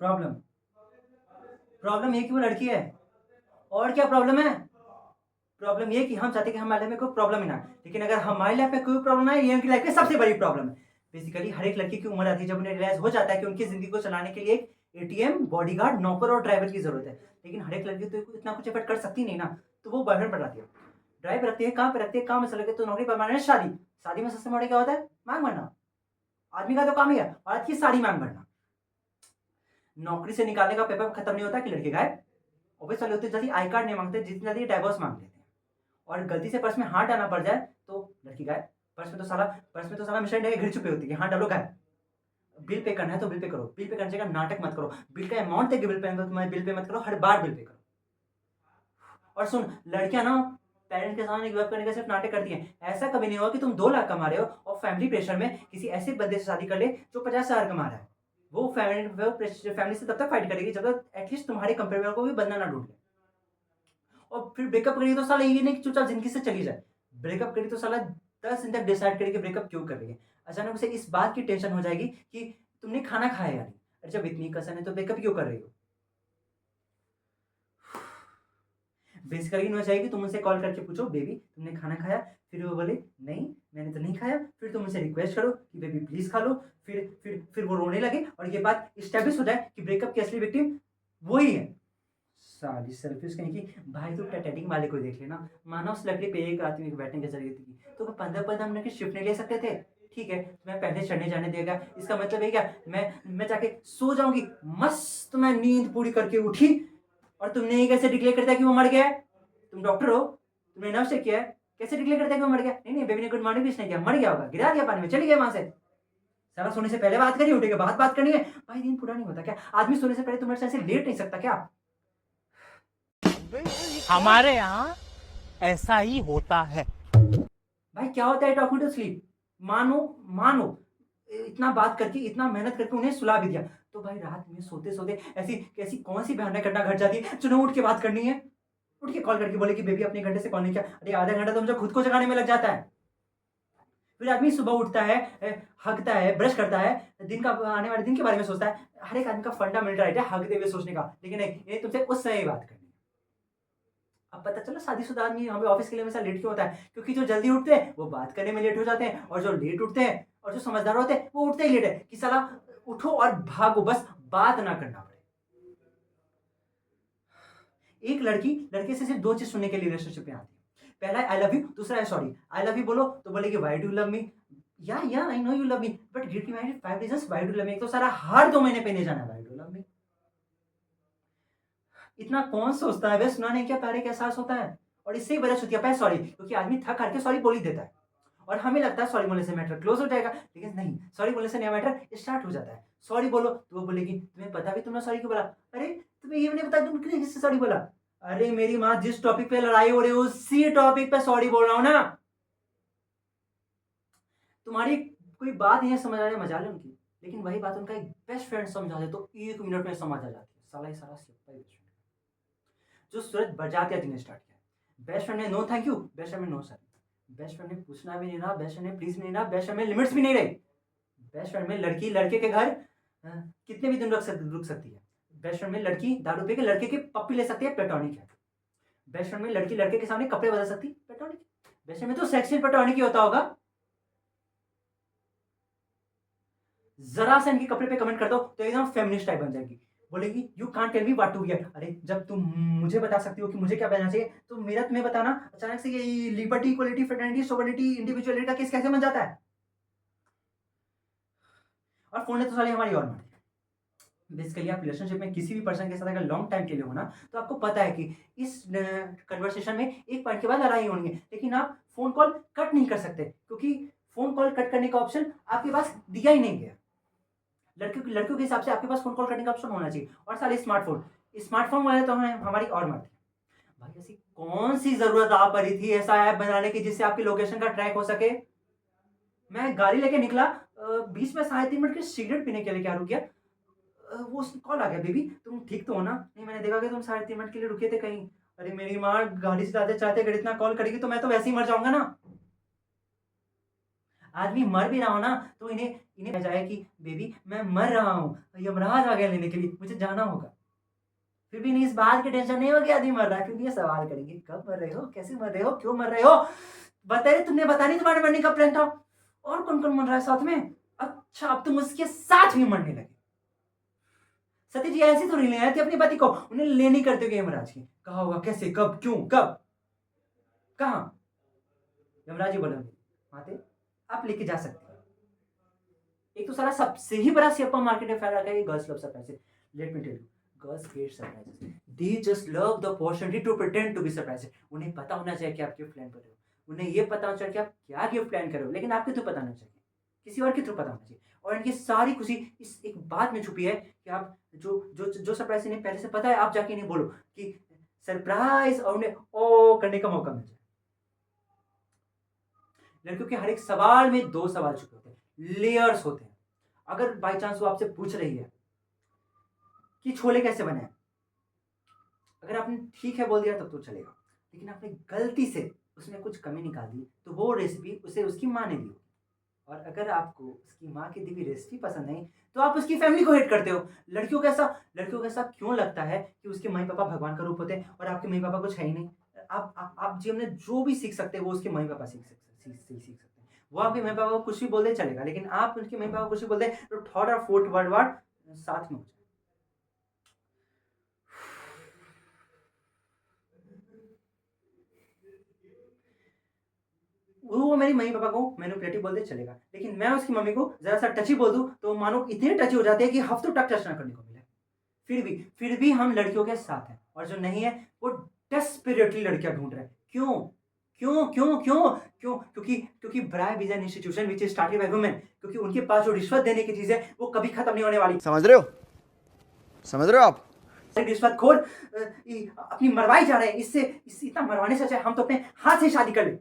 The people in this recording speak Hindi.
प्रॉब्लम प्रॉब्लम ये कि वो लड़की है। और क्या प्रॉब्लम है? प्रॉब्लम ये कि हम चाहते हैं कि हमारे लाइफ में कोई प्रॉब्लम ही ना आए। लेकिन अगर हमारी लाइफ में कोई प्रॉब्लम ना आए, ये उनकी लाइफ की सबसे बड़ी प्रॉब्लम है। बेसिकली हर एक लड़की की उम्र आती है जब उन्हें रियलाइज़ हो जाता है कि उनकी ज़िंदगी को चलाने के लिए एक एटीएम, बॉडीगार्ड, नौकर और ड्राइवर की ज़रूरत है। लेकिन हर एक लड़की तो इतना कुछ एफर्ट कर सकती नहीं ना, तो वो बॉयफ्रेंड पर लाती है। ड्राइव रखती है, कहाँ पे रखती है? काम में से लगे तो नौकरी परमानेंट है शादी। शादी में सबसे बड़ा क्या होता है? माँग भरना। आदमी का तो काम ही है, औरत की सारी माँग भरना। नौकरी से निकालने का पेपर खत्म नहीं होता कि लड़के गायब। ऑब्वियस वाली होती है, जल्दी आई कार्ड नहीं माँगते, जितनी जल्दी डाइवोर्स माँग लेते हैं। और गलती से पर्स में हाथ डालना पड़ जाए तो लड़की गायब। पर्स में तो साला मिशन डे घिर चुके होती है, हाथ डालो गायब। बिल पे करना है तो बिल पे करो, बिल पे करने का नाटक मत करो, बिल का अमाउंट देके बिल पे, तुम्हारे बिल पे मत करो, हर बार बिल पे करो। और सुन, लड़कियां ना पेरेंट्स के सामने गिव अप करने का सिर्फ नाटक करती हैं। ऐसा कभी नहीं होगा कि तुम 2 लाख कमा रहे हो और फैमिली प्रेशर में किसी ऐसे बंदे से शादी कर ले जो 50,000 कमा रहा है। वो फैमिली से तब तक फाइट करेगी जब तक एटलीस्ट तुम्हारे कंपेयर को भी बंदा ना ढूंढ ले। और फिर ब्रेकअप करेगी तो साला ये नहीं कि चुपचाप जिंदगी से चली जाए। ब्रेकअप करी तो साला 10 दिन तक डिसाइड करेगी ब्रेकअप क्यों कर रही है। अचानक उसे इस बात की टेंशन हो जाएगी कि तुमने खाना खाया या नहीं। अरे जब इतनी कसम है तो ब्रेकअप क्यों कर रही हो? बेसिकली हो जाएगी, तुम उनसे कॉल करके पूछो बेबी तुमने खाना खाया? फिर वो बोले नहीं मैंने तो नहीं खाया। फिर तुम उनसे रिक्वेस्ट करो कि बेबी प्लीज खा लो। फिर वो रोने लगे और ये बात स्टैब्लिश हो जाए कि ब्रेकअप की असली विक्टिम वही है। साली सेल्फिश कहीं की। भाई तू टाइटैनिक वाले को देख लेना, मानो उस लकड़ी पे एक आदमी को बैठने की जरूरत थी तो वो 15-15 मिनट की शिफ्ट नहीं ले सकते थे। ठीक है मैं पहले चढ़ने जाने देगा, इसका मतलब है क्या मैं जाके सो जाऊंगी, मस्त मैं नींद पूरी करके उठी और तुमने ये कैसे डिक्लेयर करता है कि वो मर गया है? तुम डॉक्टर हो, तुमने नर्व चेक किया है, कैसे डिक्लेयर करता है कि वो मर गया? नहीं नहीं बेबी ने गुड मॉर्निंग विश नहीं किया, मर गया होगा, गिरा दिया पानी में, चली गई वहां से। सारा सोने से पहले बात करी, उठे के बाद बात करनी है? भाई दिन पूरा नहीं होता क्या? आदमी सोने से पहले तुम्हारे से लेट नहीं सकता क्या? हमारे यहाँ ऐसा ही होता है। भाई क्या होता है टॉकिंग टू स्लीप? मानो मानो इतना बात करके, इतना मेहनत करके उन्हें सुला भी दिया, तो भाई रात में सोते सोते ऐसी कैसी कौन सी भयानक घटना घट जाती है जो उठ के बात करनी है? उठ के कॉल करके बोले कि बेबी अपने घंटे से कॉल नहीं किया। अरे आधा घंटा तो मुझे खुद को जगाने में लग जाता है। फिर आदमी सुबह उठता है, हगता है, ब्रश करता है, दिन का आने वाले दिन के बारे में सोचता है। हर एक आदमी का फंडामेंटल राइट है हगते हुए सोचने का, लेकिन नहीं, ये तुमसे उस समय ही बात करनी है। अब पता चला शादीशुदा आदमी हमें ऑफिस के लिए हमेशा लेट क्यों होता है? क्योंकि जो जल्दी उठते हैं वो बात करने में लेट हो जाते हैं, और जो लेट उठते हैं और जो समझदार होते हैं वो उठते ही लेट है कि साला उठो और भागो, बस बात ना करना पड़े। एक लड़की लड़के से सिर्फ 2 चीज़ सुनने के लिए रिलेशनशिप में आती है। पहला है आई लव यू, दूसरा है सॉरी। आई लव यू बोलो तो बोलेगी why do you love me? या I know you love me but get reminded 5 reasons why do you love me. एक तो सारा हर 2 महीने पे नहीं जाना why do you love me. इतना कौन सोचता है? वे सुना नहीं क्या प्यारे का एहसास होता है? और इससे ही वजह होती है सॉरी, क्योंकि आदमी थक हार के सॉरी बोल ही देता है और हमें लगता है सॉरी बोलने से मैटर क्लोज हो जाएगा, लेकिन नहीं, सॉरी बोलने से नया मैटर स्टार्ट हो जाता है। सॉरी बोलो तो वो बोलेगी तुम्हें पता भी तुमने सॉरी क्यों बोला? अरे तुम्हें ये भी नहीं पता तुम किससे सॉरी बोला? अरे मेरी माँ, जिस टॉपिक पे लड़ाई हो रही है उसी टॉपिक पे सॉरी बोल रहा हूँ ना। तुम्हारी कोई बात नहीं समझ आ रही, मजा ले उनकी, लेकिन वही बात उनका एक बेस्ट फ्रेंड समझा दे तो 1 मिनट में समझ आ जाती है। साला ही सारा सिर्फ बेस्ट फ्रेंड जो सूरज बरजाते दिन स्टार्ट किया। बेस्ट फ्रेंड ने no thank you, best friend ने नो सॉरी, बेस्ट फ्रेंड ने पूछना भी नहीं रहा, बेस्ट फ्रेंड ने प्लीज भी नहीं रहा, बेस्ट फ्रेंड में लिमिट्स भी नहीं रही। बेस्ट फ्रेंड में लड़की लड़के के घर कितने भी दिन रुक सकती है। बेस्ट फ्रेंड में लड़की दारू पी के लड़के की पप्पी ले सकती है, प्लेटोनिक है। बेस्ट फ्रेंड में लड़की लड़के के सामने कपड़े बदल सकती है, प्लेटोनिक। बेस्ट फ्रेंड में तो सेक्सुअल प्लेटोनिक ही होता होगा। जरा सा इनके कपड़े पे कमेंट कर दो तो एकदम फेमिनिस्ट टाइप बन जाएगी, बोलेगी you can't tell me what to wear. अरे जब तुम मुझे बता सकती हो कि मुझे क्या पहनना चाहिए तो मेरा तुम्हें बताना अचानक से ये liberty, equality, fraternity, sovereignty, individuality का केस कैसे बन जाता है? और फोन ने तो सारी हमारी और मार दी। बेसिकली आप रिलेशनशिप में किसी भी पर्सन के साथ अगर लॉन्ग टाइम के लिए हो ना, तो आपको पता है कि इस कन्वर्सेशन में एक पॉइंट के बाद लड़ाई होनी है, लेकिन आप फोन कॉल कट नहीं कर सकते क्योंकि फोन कॉल कट करने का ऑप्शन आपके पास दिया ही नहीं गया। लड़कियों के हिसाब से आपके पास फोन कॉल करने का ऑप्शन होना चाहिए, और साले स्मार्टफोन वाले तो हमें हमारी और मारते हैं। भाई ऐसी कौन सी जरूरत आ पड़ी थी ऐसा ऐप बनाने की जिससे आपकी लोकेशन का ट्रैक हो सके? मैं गाड़ी लेके निकला, बीच में 3.5 मिनट के सिगरेट पीने के लिए क्या रुक गया? वो कॉल आ गया, बेबी तुम ठीक तो हो ना? नहीं मैंने देखा कि तुम 3.5 मिनट के लिए रुके थे कहीं। अरे मेरी माँ, गाड़ी चलाते चलाते अगर इतना कॉल करेगी तो मैं तो वैसे ही मर जाऊंगा ना। आदमी मर भी रहा हो ना तो इन्हें इन्हें कहा जाए कि बेबी मैं मर रहा हूँ, यमराज आ गया लेने के लिए, मुझे जाना होगा। फिर भी इन्हें इस बात की टेंशन नहीं होगी आदमी मर रहा है, क्योंकि ये सवाल करेंगे कब मर रहे हो, कैसे मर रहे हो, क्यों मर रहे हो, बताइए, तुमने बता नहीं तुम्हारे मरने का प्लान था, और कौन कौन मर रहा है साथ में, अच्छा अब तुम उसके साथ भी मरने लगे। सती जी ऐसी तो नहीं ले आए थे अपने पति को, उन्हें लेनी करते हुए यमराज की, कहा होगा कैसे, कब, क्यों, कब, कहा। यमराज जी बोले माते आप लेके जा सकते हो। एक तो सारा सबसे ही बड़ा सियापा मार्केट में फैल रखा है, girls love surprises. Let me tell you, girls hate surprises, they just love the opportunity to pretend to be surprised. उन्हें पता होना चाहिए कि आप गिफ्ट प्लान कर रहे हो, उन्हें ये पता होना चाहिए कि आप क्या गिफ्ट प्लान कर रहे हो, लेकिन आपके थ्रू पता होना चाहिए, किसी और के थ्रू पता होना चाहिए। और इनकी सारी खुशी इस एक बात में छुपी है कि आप जो जो जो सरप्राइज इन्हें पहले से पता है, आप जाके इन्हें बोलो कि सरप्राइज, और उन्हें ओ करने का मौका मिल जाए। लड़कियों के हर एक सवाल में दो सवाल छुपे होते हैं, लेयर्स होते हैं। अगर बाई चांस वो आपसे पूछ रही है कि छोले कैसे बने, अगर आपने ठीक है बोल दिया तब तो चलेगा, लेकिन आपने गलती से उसमें कुछ कमी निकाल दी तो वो रेसिपी उसे उसकी माँ ने दी होगी। और अगर आपको उसकी माँ की दी हुई रेसिपी पसंद नहीं तो आप उसकी फैमिली को हेट करते हो। लड़कियों को ऐसा क्यों लगता है कि उसके मम्मी पापा भगवान का रूप होते हैं और आपके मम्मी पापा कुछ है ही नहीं। आप जीवन में जो भी सीख सकते हैं वो उसके मम्मी पापा सीख सकते हैं। वो आपके मम्मी पापा को कुछ भी बोल दे चलेगा, लेकिन आप उनके मम्मी पापा को कुछ भी बोल दे तो थर्ड और फोर्थ वर्ड साथ में हो जाए। वो मेरी मम्मी पापा को मैनिपुलेटिव बोल दे चलेगा, लेकिन मैं उसकी मम्मी को जरा सा टची बोल दूं तो मानो इतने टची हो जाते हैं कि हफ्तों तक टच ना करने को मिले। फिर भी हम लड़कियों के साथ हैं, और जो नहीं है वो डेस्परेटली लड़कियां ढूंढ रहे हैं। क्यों क्यों क्यों क्यों क्यों क्योंकि bribe is an institution which is started by women, क्योंकि उनके पास जो रिश्वत देने की चीज है वो कभी खत्म नहीं होने वाली। समझ रहे हो आप? रिश्वतखोर अपनी मरवाई जा रहे हैं, इससे इतना मरवाने से अच्छा है हम तो अपने हाथ से शादी कर ले।